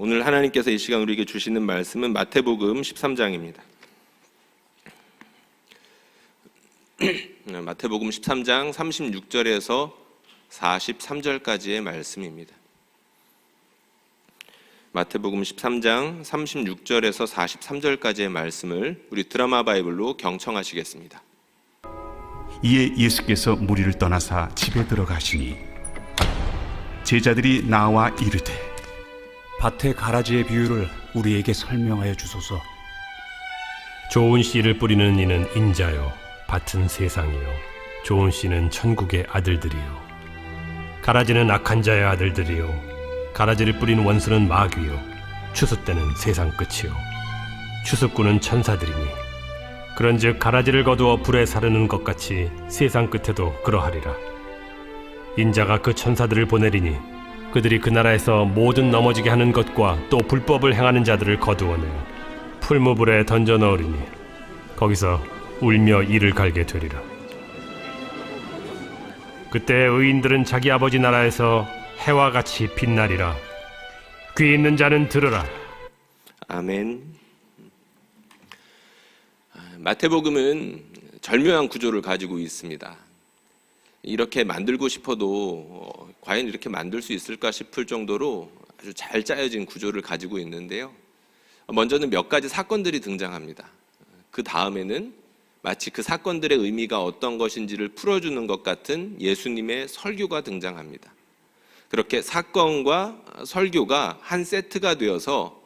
오늘 하나님께서 이 시간 우리에게 주시는 말씀은 마태복음 13장입니다. 마태복음 13장 36절에서 43절까지의 말씀입니다. 마태복음 13장 36절에서 43절까지의 말씀을 우리 드라마 바이블로 경청하시겠습니다. 이에 예수께서 무리를 떠나사 집에 들어가시니 제자들이 나와 이르되 밭의 가라지의 비유를 우리에게 설명하여 주소서. 좋은 씨를 뿌리는 이는 인자요, 밭은 세상이요, 좋은 씨는 천국의 아들들이요. 가라지는 악한 자의 아들들이요, 가라지를 뿌린 원수는 마귀요, 추수 때는 세상 끝이요, 추수꾼은 천사들이니 그런즉 가라지를 거두어 불에 사르는 것 같이 세상 끝에도 그러하리라. 인자가 그 천사들을 보내리니 그들이 그 나라에서 모든 넘어지게 하는 것과 또 불법을 행하는 자들을 거두어내어 풀무불에 던져 넣으리니 거기서 울며 이를 갈게 되리라. 그때 의인들은 자기 아버지 나라에서 해와 같이 빛나리라. 귀 있는 자는 들으라. 아멘. 마태복음은 절묘한 구조를 가지고 있습니다. 이렇게 만들고 싶어도 과연 이렇게 만들 수 있을까 싶을 정도로 아주 잘 짜여진 구조를 가지고 있는데요. 먼저는 몇 가지 사건들이 등장합니다. 그 다음에는 마치 그 사건들의 의미가 어떤 것인지를 풀어주는 것 같은 예수님의 설교가 등장합니다. 그렇게 사건과 설교가 한 세트가 되어서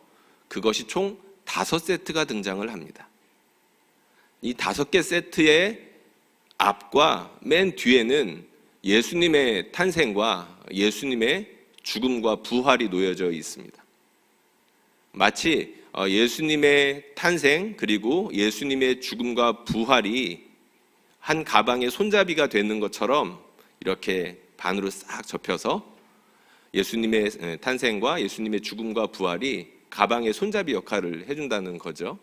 그것이 총 5세트가 등장을 합니다. 이 5개 세트의 앞과 맨 뒤에는 예수님의 탄생과 예수님의 죽음과 부활이 놓여져 있습니다. 마치 예수님의 탄생 그리고 예수님의 죽음과 부활이 한 가방의 손잡이가 되는 것처럼 이렇게 반으로 싹 접혀서 예수님의 탄생과 예수님의 죽음과 부활이 가방의 손잡이 역할을 해준다는 거죠.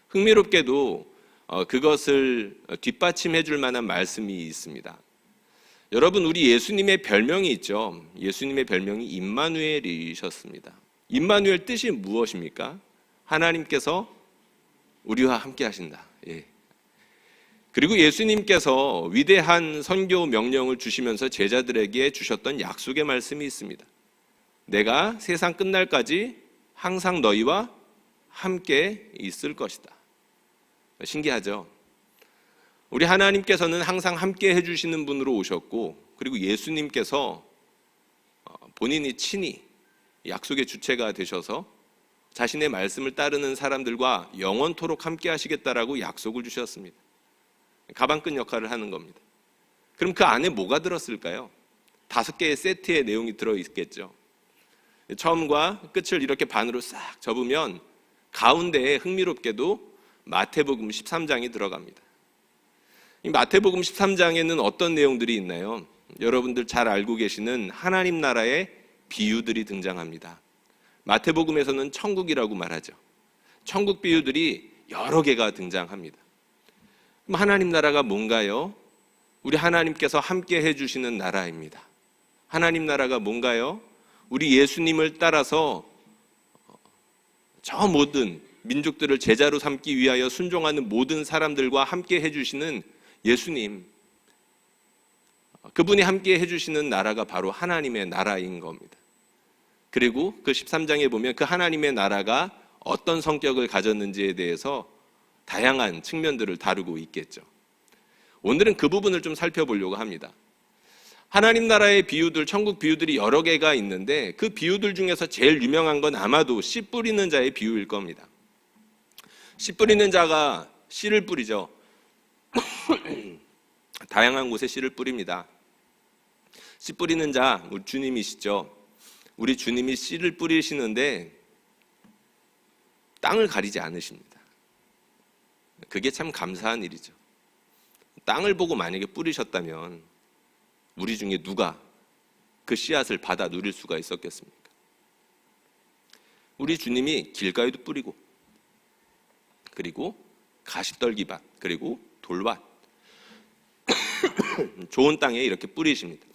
흥미롭게도 그것을 뒷받침해 줄 만한 말씀이 있습니다. 여러분, 우리 예수님의 별명이 있죠. 예수님의 별명이 임마누엘이셨습니다. 임마누엘 뜻이 무엇입니까? 하나님께서 우리와 함께 하신다. 예. 그리고 예수님께서 위대한 선교 명령을 주시면서 제자들에게 주셨던 약속의 말씀이 있습니다. 내가 세상 끝날까지 항상 너희와 함께 있을 것이다. 신기하죠? 우리 하나님께서는 항상 함께 해주시는 분으로 오셨고, 그리고 예수님께서 본인이 친히 약속의 주체가 되셔서 자신의 말씀을 따르는 사람들과 영원토록 함께 하시겠다라고 약속을 주셨습니다. 가방끈 역할을 하는 겁니다. 그럼 그 안에 뭐가 들었을까요? 5개의 세트의 내용이 들어있겠죠. 처음과 끝을 이렇게 반으로 싹 접으면 가운데에 흥미롭게도 마태복음 13장이 들어갑니다. 이 마태복음 13장에는 어떤 내용들이 있나요? 여러분들 잘 알고 계시는 하나님 나라의 비유들이 등장합니다. 마태복음에서는 천국이라고 말하죠. 천국 비유들이 여러 개가 등장합니다. 그럼 하나님 나라가 뭔가요? 우리 하나님께서 함께 해주시는 나라입니다. 하나님 나라가 뭔가요? 우리 예수님을 따라서 저 모든 민족들을 제자로 삼기 위하여 순종하는 모든 사람들과 함께 해주시는 예수님, 그분이 함께 해주시는 나라가 바로 하나님의 나라인 겁니다. 그리고 그 13장에 보면 그 하나님의 나라가 어떤 성격을 가졌는지에 대해서 다양한 측면들을 다루고 있겠죠. 오늘은 그 부분을 좀 살펴보려고 합니다. 하나님 나라의 비유들, 천국 비유들이 여러 개가 있는데 그 비유들 중에서 제일 유명한 건 아마도 씨 뿌리는 자의 비유일 겁니다. 씨 뿌리는 자가 씨를 뿌리죠. 다양한 곳에 씨를 뿌립니다. 씨 뿌리는 자, 우리 주님이시죠. 우리 주님이 씨를 뿌리시는데 땅을 가리지 않으십니다. 그게 참 감사한 일이죠. 땅을 보고 만약에 뿌리셨다면 우리 중에 누가 그 씨앗을 받아 누릴 수가 있었겠습니까? 우리 주님이 길가에도 뿌리고, 그리고 가시떨기밭, 그리고 돌밭, 좋은 땅에 이렇게 뿌리십니다.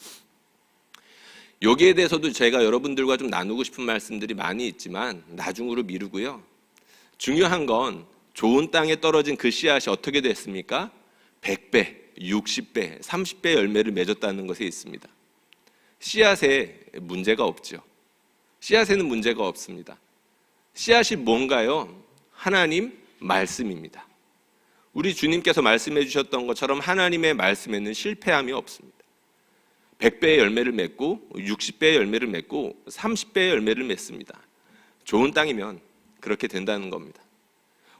여기에 대해서도 제가 여러분들과 좀 나누고 싶은 말씀들이 많이 있지만 나중으로 미루고요. 중요한 건 좋은 땅에 떨어진 그 씨앗이 어떻게 됐습니까? 100배, 60배, 30배 열매를 맺었다는 것에 있습니다. 씨앗에 문제가 없죠. 씨앗에는 문제가 없습니다. 씨앗이 뭔가요? 하나님 말씀입니다. 우리 주님께서 말씀해 주셨던 것처럼 하나님의 말씀에는 실패함이 없습니다. 100배의 열매를 맺고 60배의 열매를 맺고 30배의 열매를 맺습니다. 좋은 땅이면 그렇게 된다는 겁니다.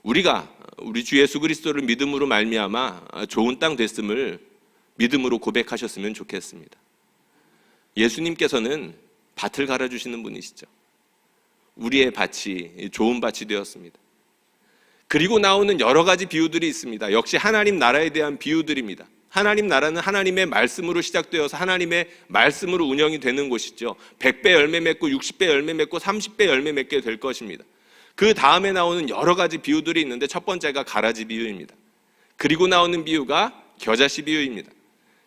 우리가 우리 주 예수 그리스도를 믿음으로 말미암아 좋은 땅 됐음을 믿음으로 고백하셨으면 좋겠습니다. 예수님께서는 밭을 갈아주시는 분이시죠. 우리의 밭이 좋은 밭이 되었습니다. 그리고 나오는 여러 가지 비유들이 있습니다. 역시 하나님 나라에 대한 비유들입니다. 하나님 나라는 하나님의 말씀으로 시작되어서 하나님의 말씀으로 운영이 되는 곳이죠. 100배 열매 맺고 60배 열매 맺고 30배 열매 맺게 될 것입니다. 그 다음에 나오는 여러 가지 비유들이 있는데 첫 번째가 가라지 비유입니다. 그리고 나오는 비유가 겨자씨 비유입니다.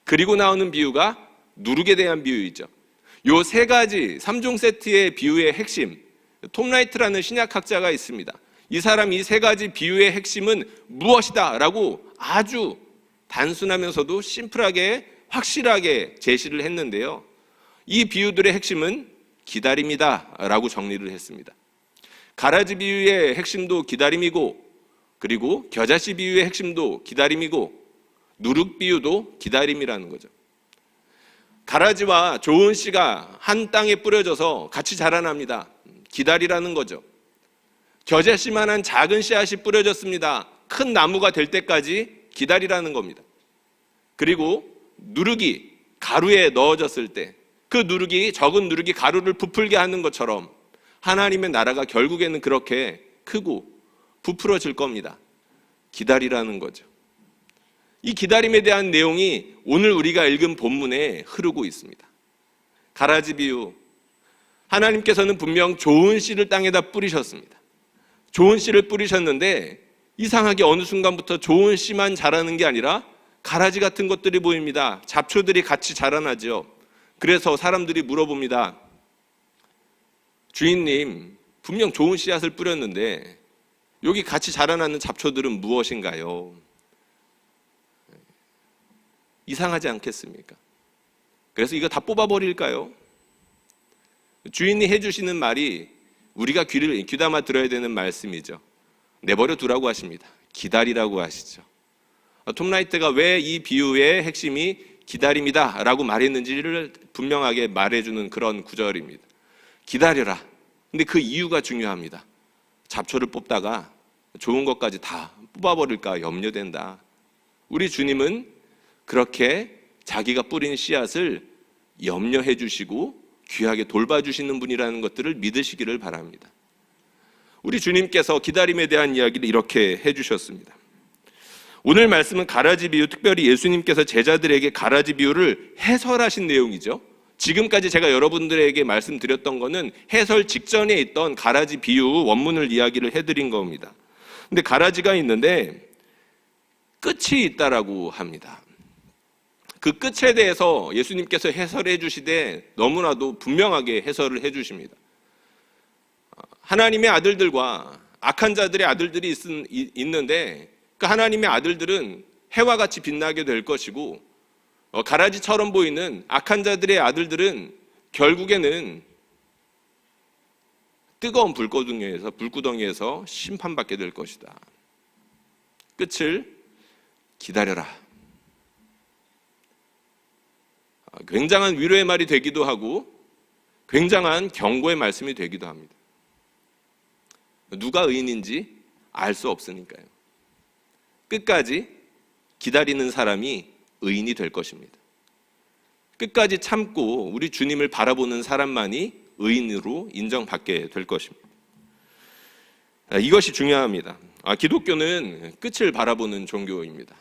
그리고 나오는 비유가 누룩에 대한 비유이죠. 요 세 가지 3종 세트의 비유의 핵심, 톰 라이트라는 신약학자가 있습니다. 이 사람이 이 세 가지 비유의 핵심은 무엇이다 라고 아주 단순하면서도 심플하게 확실하게 제시를 했는데요. 이 비유들의 핵심은 기다림이다 라고 정리를 했습니다. 가라지 비유의 핵심도 기다림이고, 그리고 겨자씨 비유의 핵심도 기다림이고, 누룩 비유도 기다림이라는 거죠. 가라지와 좋은 씨가 한 땅에 뿌려져서 같이 자라납니다. 기다리라는 거죠. 겨자씨만한 작은 씨앗이 뿌려졌습니다. 큰 나무가 될 때까지 기다리라는 겁니다. 그리고 누룩이 가루에 넣어졌을 때 그 누룩이, 적은 누룩이 가루를 부풀게 하는 것처럼 하나님의 나라가 결국에는 그렇게 크고 부풀어질 겁니다. 기다리라는 거죠. 이 기다림에 대한 내용이 오늘 우리가 읽은 본문에 흐르고 있습니다. 가라지 비유, 하나님께서는 분명 좋은 씨를 땅에다 뿌리셨습니다. 좋은 씨를 뿌리셨는데 이상하게 어느 순간부터 좋은 씨만 자라는 게 아니라 가라지 같은 것들이 보입니다. 잡초들이 같이 자라나죠. 그래서 사람들이 물어봅니다. 주인님, 분명 좋은 씨앗을 뿌렸는데 여기 같이 자라나는 잡초들은 무엇인가요? 이상하지 않겠습니까? 그래서 이거 다 뽑아버릴까요? 주인이 해주시는 말이 우리가 귀를 귀담아 들어야 되는 말씀이죠. 내버려 두라고 하십니다. 기다리라고 하시죠. 톰 라이트가 왜 이 비유의 핵심이 기다림이다 라고 말했는지를 분명하게 말해주는 그런 구절입니다. 기다려라. 근데 그 이유가 중요합니다. 잡초를 뽑다가 좋은 것까지 다 뽑아버릴까 염려된다. 우리 주님은 그렇게 자기가 뿌린 씨앗을 염려해 주시고 귀하게 돌봐주시는 분이라는 것들을 믿으시기를 바랍니다. 우리 주님께서 기다림에 대한 이야기를 이렇게 해주셨습니다. 오늘 말씀은 가라지 비유, 특별히 예수님께서 제자들에게 가라지 비유를 해설하신 내용이죠. 지금까지 제가 여러분들에게 말씀드렸던 거는 해설 직전에 있던 가라지 비유 원문을 이야기를 해드린 겁니다. 근데 가라지가 있는데 끝이 있다라고 합니다. 그 끝에 대해서 예수님께서 해설해 주시되 너무나도 분명하게 해설을 해 주십니다. 하나님의 아들들과 악한 자들의 아들들이 있는데 그 하나님의 아들들은 해와 같이 빛나게 될 것이고 가라지처럼 보이는 악한 자들의 아들들은 결국에는 뜨거운 불구덩이에서 심판받게 될 것이다. 끝을 기다려라. 굉장한 위로의 말이 되기도 하고 굉장한 경고의 말씀이 되기도 합니다. 누가 의인인지 알 수 없으니까요. 끝까지 기다리는 사람이 의인이 될 것입니다. 끝까지 참고 우리 주님을 바라보는 사람만이 의인으로 인정받게 될 것입니다. 이것이 중요합니다. 기독교는 끝을 바라보는 종교입니다.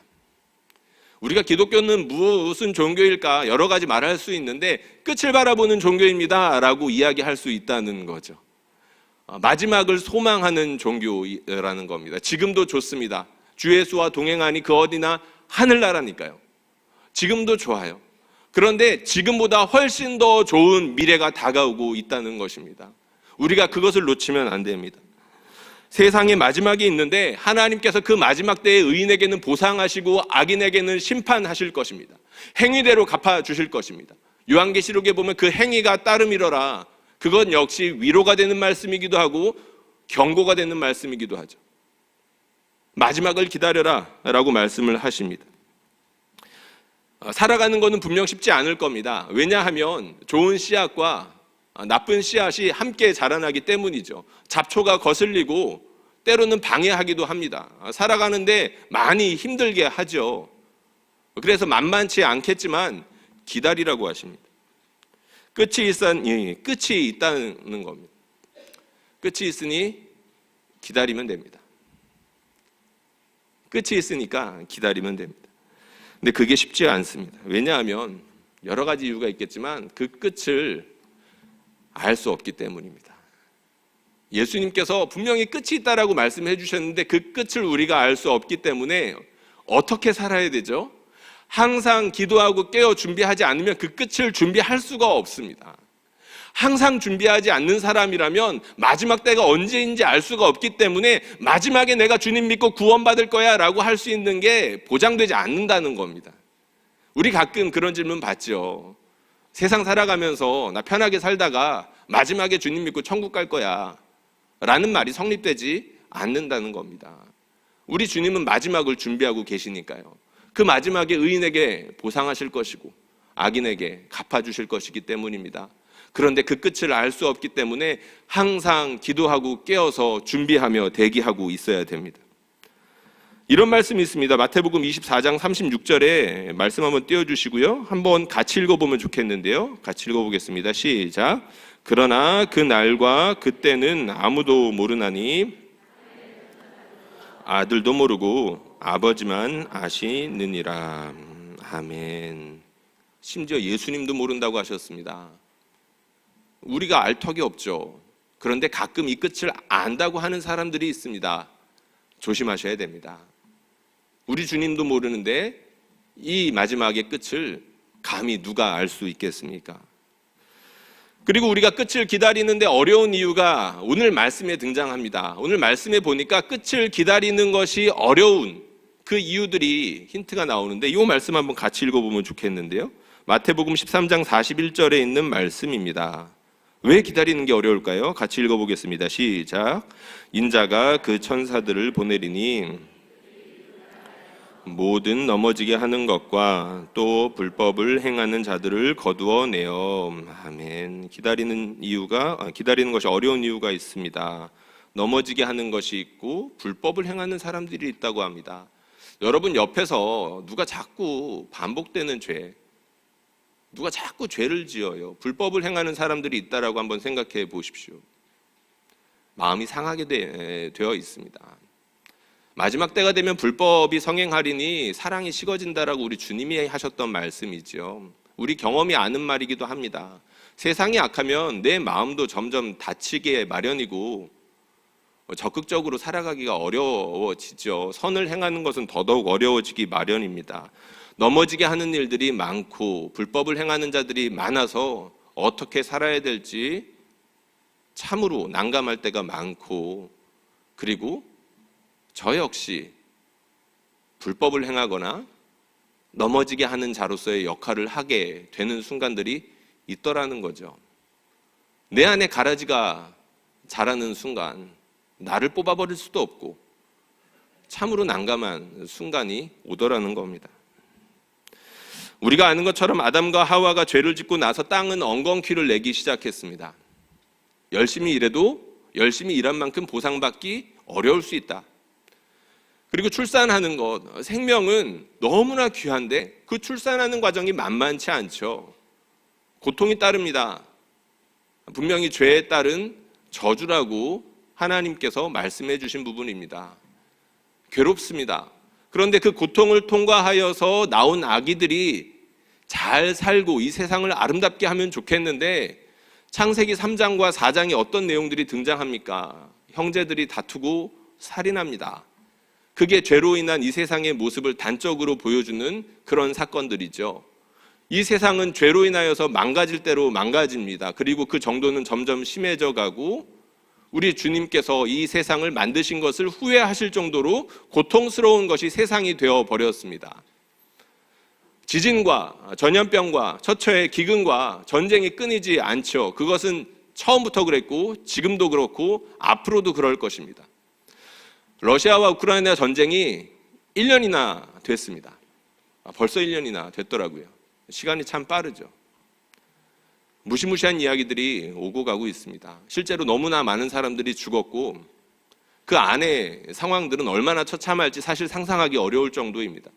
우리가 기독교는 무슨 종교일까 여러 가지 말할 수 있는데 끝을 바라보는 종교입니다 라고 이야기할 수 있다는 거죠. 마지막을 소망하는 종교라는 겁니다. 지금도 좋습니다. 주 예수와 동행하니 그 어디나 하늘나라니까요. 지금도 좋아요. 그런데 지금보다 훨씬 더 좋은 미래가 다가오고 있다는 것입니다. 우리가 그것을 놓치면 안 됩니다. 세상의 마지막이 있는데 하나님께서 그 마지막 때에 의인에게는 보상하시고 악인에게는 심판하실 것입니다. 행위대로 갚아주실 것입니다. 요한계시록에 보면 그 행위가 따름이러라. 그건 역시 위로가 되는 말씀이기도 하고 경고가 되는 말씀이기도 하죠. 마지막을 기다려라 라고 말씀을 하십니다. 살아가는 것은 분명 쉽지 않을 겁니다. 왜냐하면 좋은 씨앗과 나쁜 씨앗이 함께 자라나기 때문이죠. 잡초가 거슬리고 때로는 방해하기도 합니다. 살아가는데 많이 힘들게 하죠. 그래서 만만치 않겠지만 기다리라고 하십니다. 끝이 있다는 겁니다. 끝이 있으니 기다리면 됩니다. 끝이 있으니까 기다리면 됩니다. 근데 그게 쉽지 않습니다. 왜냐하면 여러 가지 이유가 있겠지만 그 끝을 알 수 없기 때문입니다. 예수님께서 분명히 끝이 있다라고 말씀해 주셨는데 그 끝을 우리가 알 수 없기 때문에 어떻게 살아야 되죠? 항상 기도하고 깨어 준비하지 않으면 그 끝을 준비할 수가 없습니다. 항상 준비하지 않는 사람이라면 마지막 때가 언제인지 알 수가 없기 때문에 마지막에 내가 주님 믿고 구원받을 거야 라고 할 수 있는 게 보장되지 않는다는 겁니다. 우리 가끔 그런 질문 받죠. 세상 살아가면서 나 편하게 살다가 마지막에 주님 믿고 천국 갈 거야 라는 말이 성립되지 않는다는 겁니다. 우리 주님은 마지막을 준비하고 계시니까요. 그 마지막에 의인에게 보상하실 것이고 악인에게 갚아주실 것이기 때문입니다. 그런데 그 끝을 알 수 없기 때문에 항상 기도하고 깨어서 준비하며 대기하고 있어야 됩니다. 이런 말씀이 있습니다. 마태복음 24장 36절에 말씀 한번 띄워주시고요. 한번 같이 읽어보면 좋겠는데요. 같이 읽어보겠습니다. 시작. 그러나 그 날과 그때는 아무도 모르나니 아들도 모르고 아버지만 아시느니라. 아멘. 심지어 예수님도 모른다고 하셨습니다. 우리가 알 턱이 없죠. 그런데 가끔 이 끝을 안다고 하는 사람들이 있습니다. 조심하셔야 됩니다. 우리 주님도 모르는데 이 마지막의 끝을 감히 누가 알 수 있겠습니까? 그리고 우리가 끝을 기다리는데 어려운 이유가 오늘 말씀에 등장합니다. 오늘 말씀에 보니까 끝을 기다리는 것이 어려운 그 이유들이 힌트가 나오는데 이 말씀 한번 같이 읽어보면 좋겠는데요. 마태복음 13장 41절에 있는 말씀입니다. 왜 기다리는 게 어려울까요? 같이 읽어보겠습니다. 시작. 인자가 그 천사들을 보내리니 모든 넘어지게 하는 것과 또 불법을 행하는 자들을 거두어내어. 아멘. 기다리는 것이 어려운 이유가 있습니다. 넘어지게 하는 것이 있고 불법을 행하는 사람들이 있다고 합니다. 여러분 옆에서 누가 자꾸 반복되는 죄, 누가 자꾸 죄를 지어요. 불법을 행하는 사람들이 있다라고 한번 생각해 보십시오. 마음이 상하게 되어 있습니다. 마지막 때가 되면 불법이 성행하리니 사랑이 식어진다라고 우리 주님이 하셨던 말씀이죠. 우리 경험이 아는 말이기도 합니다. 세상이 악하면 내 마음도 점점 다치게 마련이고 적극적으로 살아가기가 어려워지죠. 선을 행하는 것은 더더욱 어려워지기 마련입니다. 넘어지게 하는 일들이 많고 불법을 행하는 자들이 많아서 어떻게 살아야 될지 참으로 난감할 때가 많고, 그리고 저 역시 불법을 행하거나 넘어지게 하는 자로서의 역할을 하게 되는 순간들이 있더라는 거죠. 내 안에 가라지가 자라는 순간 나를 뽑아버릴 수도 없고 참으로 난감한 순간이 오더라는 겁니다. 우리가 아는 것처럼 아담과 하와가 죄를 짓고 나서 땅은 엉겅퀴를 내기 시작했습니다. 열심히 일해도 열심히 일한 만큼 보상받기 어려울 수 있다. 그리고 출산하는 것, 생명은 너무나 귀한데 그 출산하는 과정이 만만치 않죠. 고통이 따릅니다. 분명히 죄에 따른 저주라고 하나님께서 말씀해 주신 부분입니다. 괴롭습니다. 그런데 그 고통을 통과하여서 나온 아기들이 잘 살고 이 세상을 아름답게 하면 좋겠는데 창세기 3장과 4장에 어떤 내용들이 등장합니까? 형제들이 다투고 살인합니다. 그게 죄로 인한 이 세상의 모습을 단적으로 보여주는 그런 사건들이죠. 이 세상은 죄로 인하여서 망가질 대로 망가집니다. 그리고 그 정도는 점점 심해져 가고 우리 주님께서 이 세상을 만드신 것을 후회하실 정도로 고통스러운 것이 세상이 되어 버렸습니다. 지진과 전염병과 처처의 기근과 전쟁이 끊이지 않죠. 그것은 처음부터 그랬고 지금도 그렇고 앞으로도 그럴 것입니다. 러시아와 우크라이나 전쟁이 1년이나 됐습니다. 벌써 1년이나 됐더라고요. 시간이 참 빠르죠. 무시무시한 이야기들이 오고 가고 있습니다. 실제로 너무나 많은 사람들이 죽었고 그 안에 상황들은 얼마나 처참할지 사실 상상하기 어려울 정도입니다.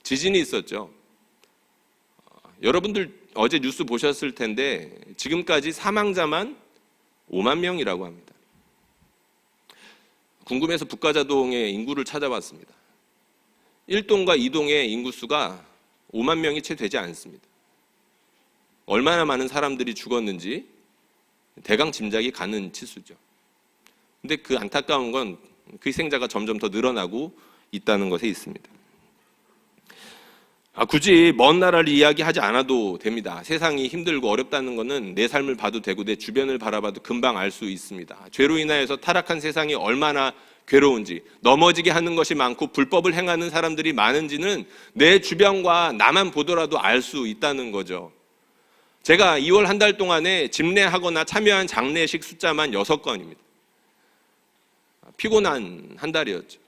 지진이 있었죠. 여러분들 어제 뉴스 보셨을 텐데 지금까지 사망자만 5만 명이라고 합니다. 궁금해서 북가자동의 인구를 찾아봤습니다. 1동과 2동의 인구수가 5만 명이 채 되지 않습니다. 얼마나 많은 사람들이 죽었는지 대강 짐작이 가는 치수죠. 근데 그 안타까운 건 그 희생자가 점점 더 늘어나고 있다는 것에 있습니다. 굳이 먼 나라를 이야기하지 않아도 됩니다. 세상이 힘들고 어렵다는 것은 내 삶을 봐도 되고 내 주변을 바라봐도 금방 알 수 있습니다. 죄로 인하여서 타락한 세상이 얼마나 괴로운지, 넘어지게 하는 것이 많고 불법을 행하는 사람들이 많은지는 내 주변과 나만 보더라도 알 수 있다는 거죠. 제가 2월 한 달 동안에 집례하거나 참여한 장례식 숫자만 6건입니다. 피곤한 한 달이었죠.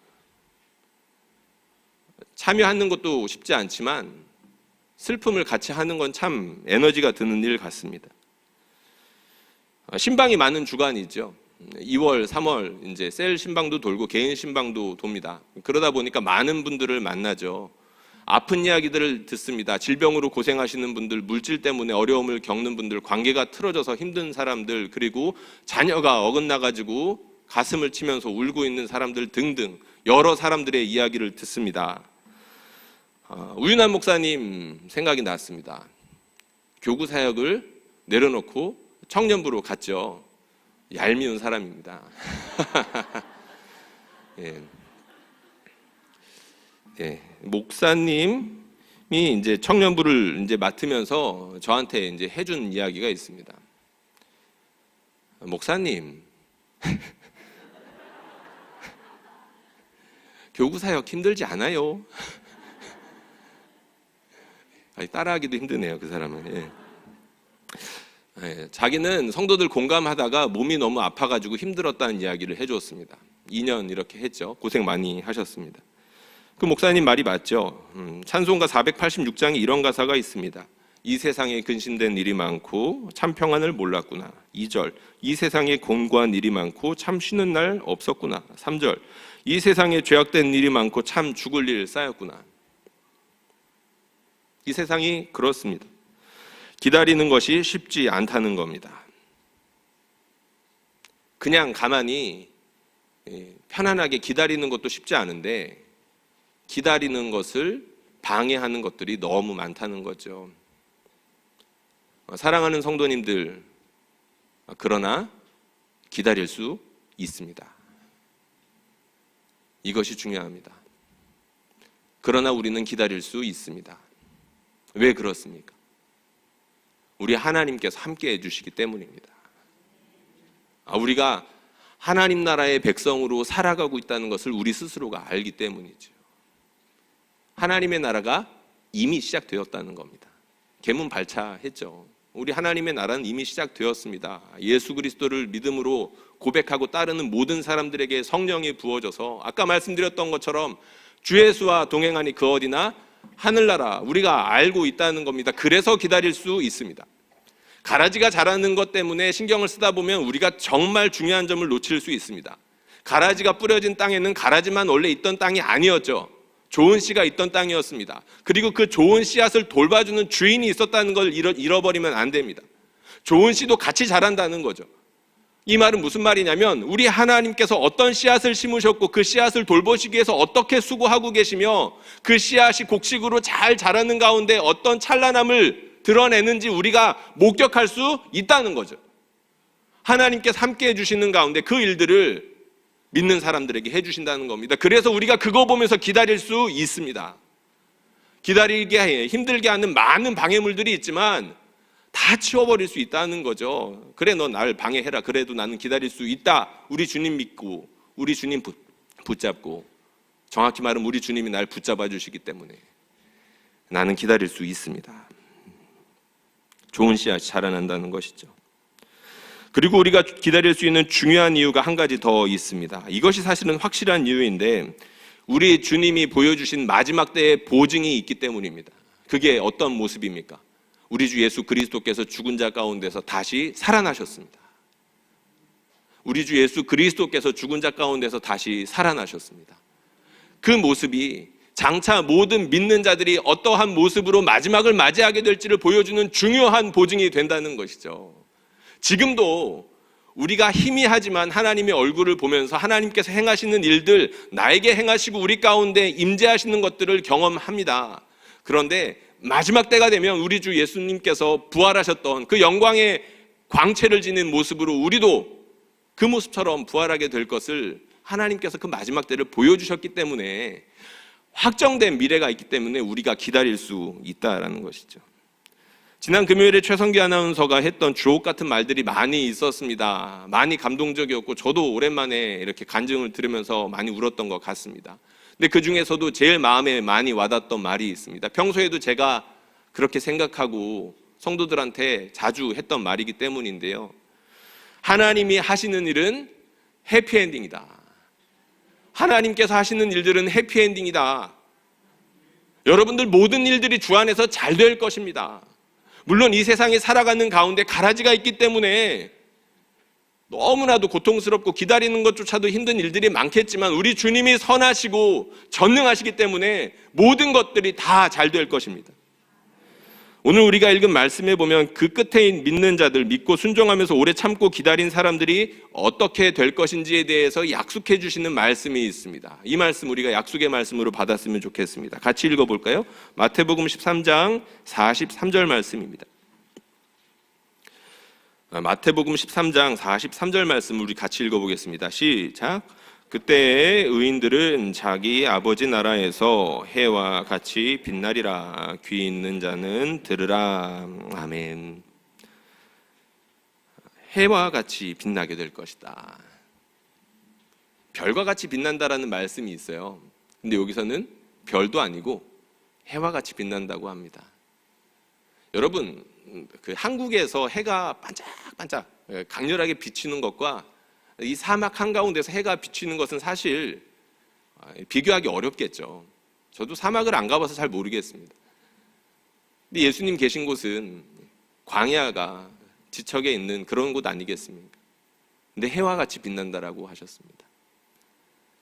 참여하는 것도 쉽지 않지만 슬픔을 같이 하는 건 참 에너지가 드는 일 같습니다. 신방이 많은 주간이죠. 2월, 3월 이제 셀 신방도 돌고 개인 신방도 돕니다. 그러다 보니까 많은 분들을 만나죠. 아픈 이야기들을 듣습니다. 질병으로 고생하시는 분들, 물질 때문에 어려움을 겪는 분들, 관계가 틀어져서 힘든 사람들, 그리고 자녀가 어긋나가지고 가슴을 치면서 울고 있는 사람들 등등 여러 사람들의 이야기를 듣습니다. 우윤환 목사님 생각이 났습니다. 교구 사역을 내려놓고 청년부로 갔죠. 얄미운 사람입니다. 예. 네, 목사님이 이제 청년부를 이제 맡으면서 저한테 이제 해준 이야기가 있습니다. 목사님, 교구 사역 힘들지 않아요? 따라하기도 힘드네요, 그 사람은. 예. 예, 자기는 성도들 공감하다가 몸이 너무 아파가지고 힘들었다는 이야기를 해줬습니다. 2년 이렇게 했죠. 고생 많이 하셨습니다. 그 목사님 말이 맞죠. 찬송가 486장에 이런 가사가 있습니다. 이 세상에 근심된 일이 많고 참 평안을 몰랐구나. 2절, 이 세상에 곤고한 일이 많고 참 쉬는 날 없었구나. 3절, 이 세상에 죄악된 일이 많고 참 죽을 일 쌓였구나. 이 세상이 그렇습니다. 기다리는 것이 쉽지 않다는 겁니다. 그냥 가만히 편안하게 기다리는 것도 쉽지 않은데 기다리는 것을 방해하는 것들이 너무 많다는 거죠. 사랑하는 성도님들, 그러나 기다릴 수 있습니다. 이것이 중요합니다. 그러나 우리는 기다릴 수 있습니다. 왜 그렇습니까? 우리 하나님께서 함께 해주시기 때문입니다. 우리가 하나님 나라의 백성으로 살아가고 있다는 것을 우리 스스로가 알기 때문이죠. 하나님의 나라가 이미 시작되었다는 겁니다. 계문 발차했죠. 우리 하나님의 나라는 이미 시작되었습니다. 예수 그리스도를 믿음으로 고백하고 따르는 모든 사람들에게 성령이 부어져서 아까 말씀드렸던 것처럼 주 예수와 동행하니 그 어디나 하늘나라 우리가 알고 있다는 겁니다. 그래서 기다릴 수 있습니다. 가라지가 자라는 것 때문에 신경을 쓰다 보면 우리가 정말 중요한 점을 놓칠 수 있습니다. 가라지가 뿌려진 땅에는 가라지만 원래 있던 땅이 아니었죠. 좋은 씨가 있던 땅이었습니다. 그리고 그 좋은 씨앗을 돌봐주는 주인이 있었다는 걸 잃어버리면 안 됩니다. 좋은 씨도 같이 자란다는 거죠. 이 말은 무슨 말이냐면 우리 하나님께서 어떤 씨앗을 심으셨고 그 씨앗을 돌보시기 위해서 어떻게 수고하고 계시며 그 씨앗이 곡식으로 잘 자라는 가운데 어떤 찬란함을 드러내는지 우리가 목격할 수 있다는 거죠. 하나님께서 함께 해주시는 가운데 그 일들을 믿는 사람들에게 해주신다는 겁니다. 그래서 우리가 그거 보면서 기다릴 수 있습니다. 기다리게 힘들게 하는 많은 방해물들이 있지만 다 치워버릴 수 있다는 거죠. 그래, 너 날 방해해라. 그래도 나는 기다릴 수 있다. 우리 주님 믿고 우리 주님 붙잡고, 정확히 말하면 우리 주님이 날 붙잡아 주시기 때문에 나는 기다릴 수 있습니다. 좋은 씨앗이 자라난다는 것이죠. 그리고 우리가 기다릴 수 있는 중요한 이유가 한 가지 더 있습니다. 이것이 사실은 확실한 이유인데 우리 주님이 보여주신 마지막 때의 보증이 있기 때문입니다. 그게 어떤 모습입니까? 우리 주 예수 그리스도께서 죽은 자 가운데서 다시 살아나셨습니다. 우리 주 예수 그리스도께서 죽은 자 가운데서 다시 살아나셨습니다. 그 모습이 장차 모든 믿는 자들이 어떠한 모습으로 마지막을 맞이하게 될지를 보여주는 중요한 보증이 된다는 것이죠. 지금도 우리가 희미하지만 하나님의 얼굴을 보면서 하나님께서 행하시는 일들, 나에게 행하시고 우리 가운데 임재하시는 것들을 경험합니다. 그런데 마지막 때가 되면 우리 주 예수님께서 부활하셨던 그 영광의 광채를 지닌 모습으로 우리도 그 모습처럼 부활하게 될 것을 하나님께서 그 마지막 때를 보여주셨기 때문에, 확정된 미래가 있기 때문에 우리가 기다릴 수 있다라는 것이죠. 지난 금요일에 최성기 아나운서가 했던 주옥 같은 말들이 많이 있었습니다. 많이 감동적이었고 저도 오랜만에 이렇게 간증을 들으면서 많이 울었던 것 같습니다. 근데 그 중에서도 제일 마음에 많이 와닿았던 말이 있습니다. 평소에도 제가 그렇게 생각하고 성도들한테 자주 했던 말이기 때문인데요. 하나님이 하시는 일은 해피엔딩이다. 하나님께서 하시는 일들은 해피엔딩이다. 여러분들 모든 일들이 주 안에서 잘 될 것입니다. 물론 이 세상에 살아가는 가운데 가라지가 있기 때문에 너무나도 고통스럽고 기다리는 것조차도 힘든 일들이 많겠지만 우리 주님이 선하시고 전능하시기 때문에 모든 것들이 다 잘 될 것입니다. 오늘 우리가 읽은 말씀에 보면 그 끝에 믿는 자들, 믿고 순종하면서 오래 참고 기다린 사람들이 어떻게 될 것인지에 대해서 약속해 주시는 말씀이 있습니다. 이 말씀 우리가 약속의 말씀으로 받았으면 좋겠습니다. 같이 읽어볼까요? 마태복음 13장 43절 말씀입니다. 마태복음 13장 43절 말씀 우리 같이 읽어보겠습니다. 시작. 그때의 의인들은 자기 아버지 나라에서 해와 같이 빛나리라. 귀 있는 자는 들으라. 아멘. 해와 같이 빛나게 될 것이다. 별과 같이 빛난다라는 말씀이 있어요. 근데 여기서는 별도 아니고 해와 같이 빛난다고 합니다. 여러분, 그 한국에서 해가 반짝반짝 강렬하게 비치는 것과 이 사막 한가운데서 해가 비치는 것은 사실 비교하기 어렵겠죠. 저도 사막을 안 가봐서 잘 모르겠습니다. 근데 예수님 계신 곳은 광야가 지척에 있는 그런 곳 아니겠습니까? 근데 해와 같이 빛난다라고 하셨습니다.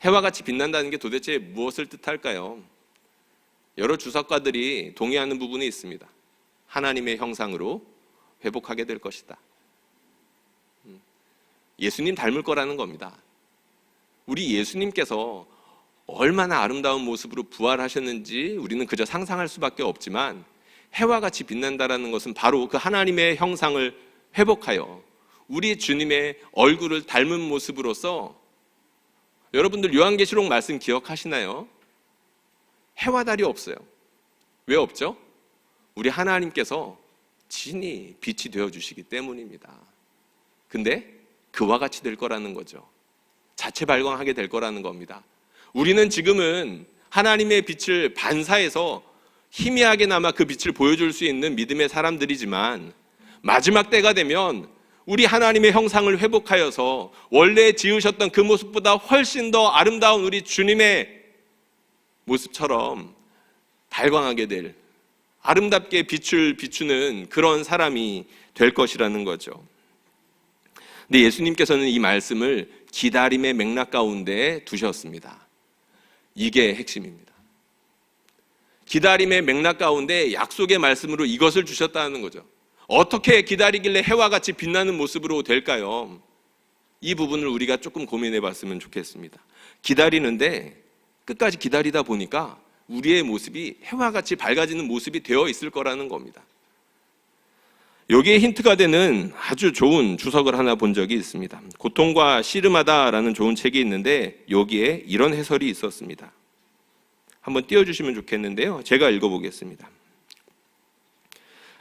해와 같이 빛난다는 게 도대체 무엇을 뜻할까요? 여러 주석가들이 동의하는 부분이 있습니다. 하나님의 형상으로 회복하게 될 것이다. 예수님 닮을 거라는 겁니다. 우리 예수님께서 얼마나 아름다운 모습으로 부활하셨는지 우리는 그저 상상할 수밖에 없지만 해와 같이 빛난다라는 것은 바로 그 하나님의 형상을 회복하여 우리 주님의 얼굴을 닮은 모습으로서, 여러분들 요한계시록 말씀 기억하시나요? 해와 달이 없어요. 왜 없죠? 우리 하나님께서 진히 빛이 되어주시기 때문입니다. 근데 그와 같이 될 거라는 거죠. 자체 발광하게 될 거라는 겁니다. 우리는 지금은 하나님의 빛을 반사해서 희미하게나마 그 빛을 보여줄 수 있는 믿음의 사람들이지만 마지막 때가 되면 우리 하나님의 형상을 회복하여서 원래 지으셨던 그 모습보다 훨씬 더 아름다운 우리 주님의 모습처럼 발광하게 될, 아름답게 빛을 비추는 그런 사람이 될 것이라는 거죠. 근데 예수님께서는 이 말씀을 기다림의 맥락 가운데 두셨습니다. 이게 핵심입니다. 기다림의 맥락 가운데 약속의 말씀으로 이것을 주셨다는 거죠. 어떻게 기다리길래 해와 같이 빛나는 모습으로 될까요? 이 부분을 우리가 조금 고민해 봤으면 좋겠습니다. 기다리는데 끝까지 기다리다 보니까 우리의 모습이 해와 같이 밝아지는 모습이 되어 있을 거라는 겁니다. 여기에 힌트가 되는 아주 좋은 주석을 하나 본 적이 있습니다. 고통과 씨름하다라는 좋은 책이 있는데 여기에 이런 해설이 있었습니다. 한번 띄워주시면 좋겠는데요. 제가 읽어보겠습니다.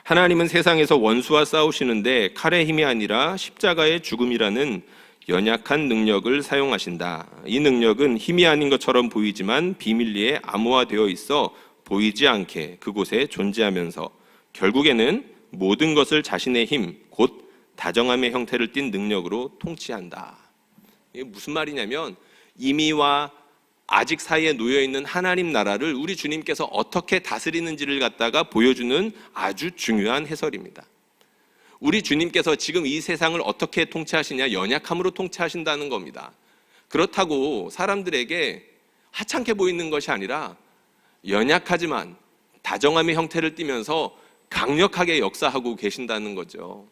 하나님은 세상에서 원수와 싸우시는데 칼의 힘이 아니라 십자가의 죽음이라는 연약한 능력을 사용하신다. 이 능력은 힘이 아닌 것처럼 보이지만 비밀리에 암호화되어 있어 보이지 않게 그곳에 존재하면서 결국에는 모든 것을 자신의 힘, 곧 다정함의 형태를 띤 능력으로 통치한다. 이게 무슨 말이냐면 이미와 아직 사이에 놓여있는 하나님 나라를 우리 주님께서 어떻게 다스리는지를 갖다가 보여주는 아주 중요한 해설입니다. 우리 주님께서 지금 이 세상을 어떻게 통치하시냐? 연약함으로 통치하신다는 겁니다. 그렇다고 사람들에게 하찮게 보이는 것이 아니라 연약하지만 다정함의 형태를 띠면서 강력하게 역사하고 계신다는 거죠.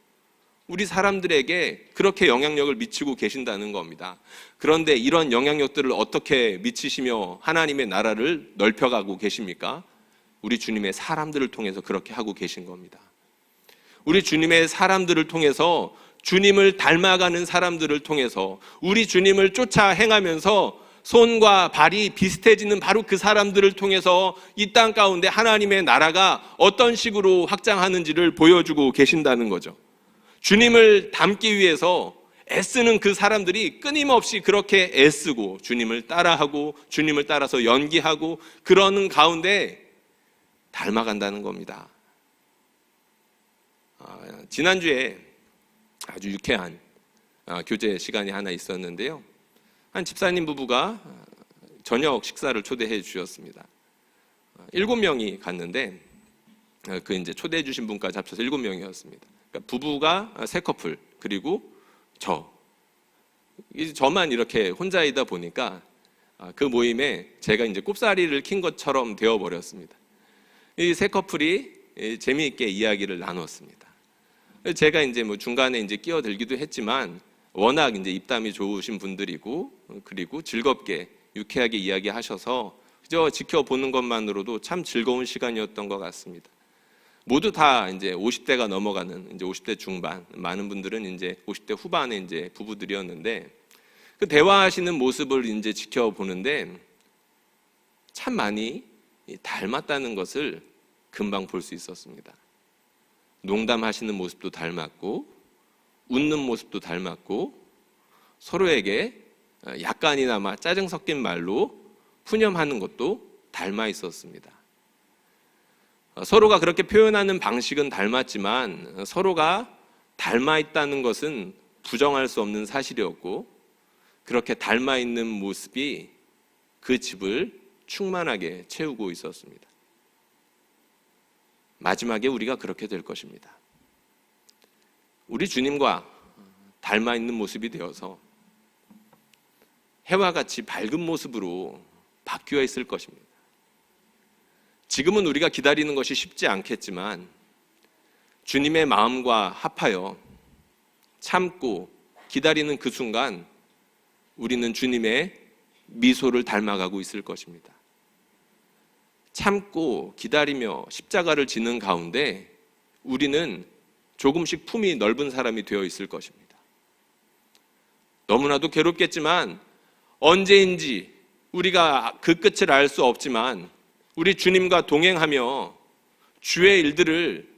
우리 사람들에게 그렇게 영향력을 미치고 계신다는 겁니다. 그런데 이런 영향력들을 어떻게 미치시며 하나님의 나라를 넓혀가고 계십니까? 우리 주님의 사람들을 통해서 그렇게 하고 계신 겁니다. 우리 주님의 사람들을 통해서, 주님을 닮아가는 사람들을 통해서, 우리 주님을 쫓아 행하면서 손과 발이 비슷해지는 바로 그 사람들을 통해서 이 땅 가운데 하나님의 나라가 어떤 식으로 확장하는지를 보여주고 계신다는 거죠. 주님을 닮기 위해서 애쓰는 그 사람들이 끊임없이 그렇게 애쓰고 주님을 따라하고 주님을 따라서 연기하고 그러는 가운데 닮아간다는 겁니다. 지난주에 아주 유쾌한 교제 시간이 하나 있었는데요. 한 집사님 부부가 저녁 식사를 초대해 주셨습니다. 7명이 갔는데 그 이제 초대해 주신 분까지 합쳐서 7명이었습니다. 그러니까 부부가 3커플 그리고 저만 이렇게 혼자이다 보니까 그 모임에 제가 이제 꼽사리를 킨 것처럼 되어 버렸습니다. 이 3커플이 재미있게 이야기를 나눴습니다. 제가 이제 뭐 중간에 이제 끼어들기도 했지만 워낙 이제 입담이 좋으신 분들이고 그리고 즐겁게 유쾌하게 이야기하셔서 그저 지켜보는 것만으로도 참 즐거운 시간이었던 것 같습니다. 모두 다 이제 50대가 넘어가는 이제 50대 중반, 많은 분들은 이제 50대 후반의 이제 부부들이었는데 그 대화하시는 모습을 이제 지켜보는데 참 많이 닮았다는 것을 금방 볼 수 있었습니다. 농담하시는 모습도 닮았고 웃는 모습도 닮았고 서로에게 약간이나마 짜증 섞인 말로 푸념하는 것도 닮아 있었습니다. 서로가 그렇게 표현하는 방식은 닮았지만 서로가 닮아 있다는 것은 부정할 수 없는 사실이었고 그렇게 닮아 있는 모습이 그 집을 충만하게 채우고 있었습니다. 마지막에 우리가 그렇게 될 것입니다. 우리 주님과 닮아 있는 모습이 되어서 해와 같이 밝은 모습으로 바뀌어 있을 것입니다. 지금은 우리가 기다리는 것이 쉽지 않겠지만 주님의 마음과 합하여 참고 기다리는 그 순간 우리는 주님의 미소를 닮아가고 있을 것입니다. 참고 기다리며 십자가를 지는 가운데 우리는 조금씩 품이 넓은 사람이 되어 있을 것입니다. 너무나도 괴롭겠지만 언제인지 우리가 그 끝을 알 수 없지만 우리 주님과 동행하며 주의 일들을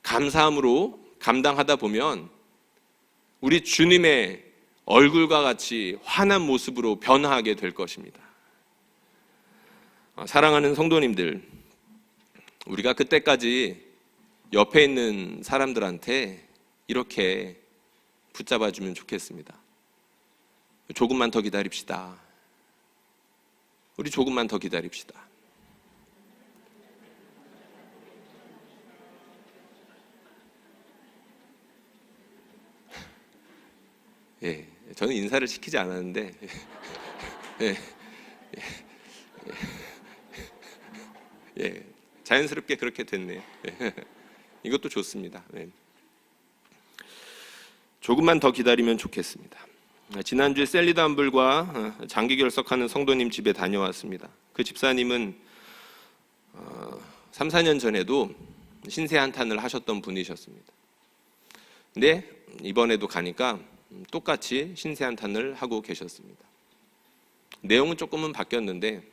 감사함으로 감당하다 보면 우리 주님의 얼굴과 같이 환한 모습으로 변화하게 될 것입니다. 사랑하는 성도님들, 우리가 그때까지 옆에 있는 사람들한테 이렇게 붙잡아주면 좋겠습니다. 조금만 더 기다립시다. 우리 조금만 더 기다립시다. 예, 저는 인사를 시키지 않았는데, 예, 예, 자연스럽게 그렇게 됐네요. 예, 이것도 좋습니다. 예. 조금만 더 기다리면 좋겠습니다. 지난주에 셀리드 안불과 장기 결석하는 성도님 집에 다녀왔습니다. 그 집사님은 3, 4년 전에도 신세 한탄을 하셨던 분이셨습니다. 근데 이번에도 가니까 똑같이 신세 한탄을 하고 계셨습니다. 내용은 조금은 바뀌었는데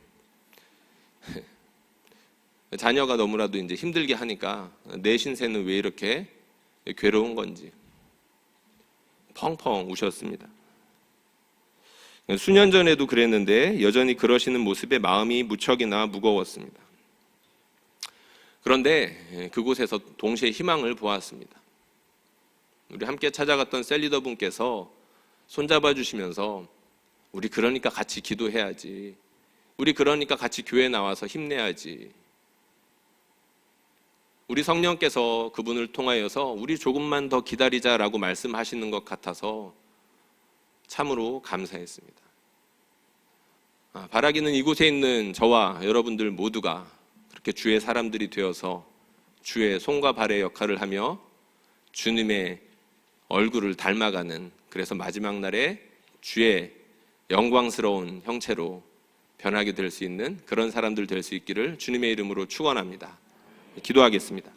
자녀가 너무나도 이제 힘들게 하니까 내 신세는 왜 이렇게 괴로운 건지 펑펑 우셨습니다. 수년 전에도 그랬는데 여전히 그러시는 모습에 마음이 무척이나 무거웠습니다. 그런데 그곳에서 동시에 희망을 보았습니다. 우리 함께 찾아갔던 셀리더 분께서 손잡아 주시면서 우리 그러니까 같이 기도해야지. 우리 그러니까 같이 교회 나와서 힘내야지. 우리 성령께서 그분을 통하여서 우리 조금만 더 기다리자라고 말씀하시는 것 같아서 참으로 감사했습니다. 바라기는 이곳에 있는 저와 여러분들 모두가 그렇게 주의 사람들이 되어서 주의 손과 발의 역할을 하며 주님의 얼굴을 닮아가는, 그래서 마지막 날에 주의 영광스러운 형체로 변하게 될 수 있는 그런 사람들 될 수 있기를 주님의 이름으로 축원합니다. 기도하겠습니다.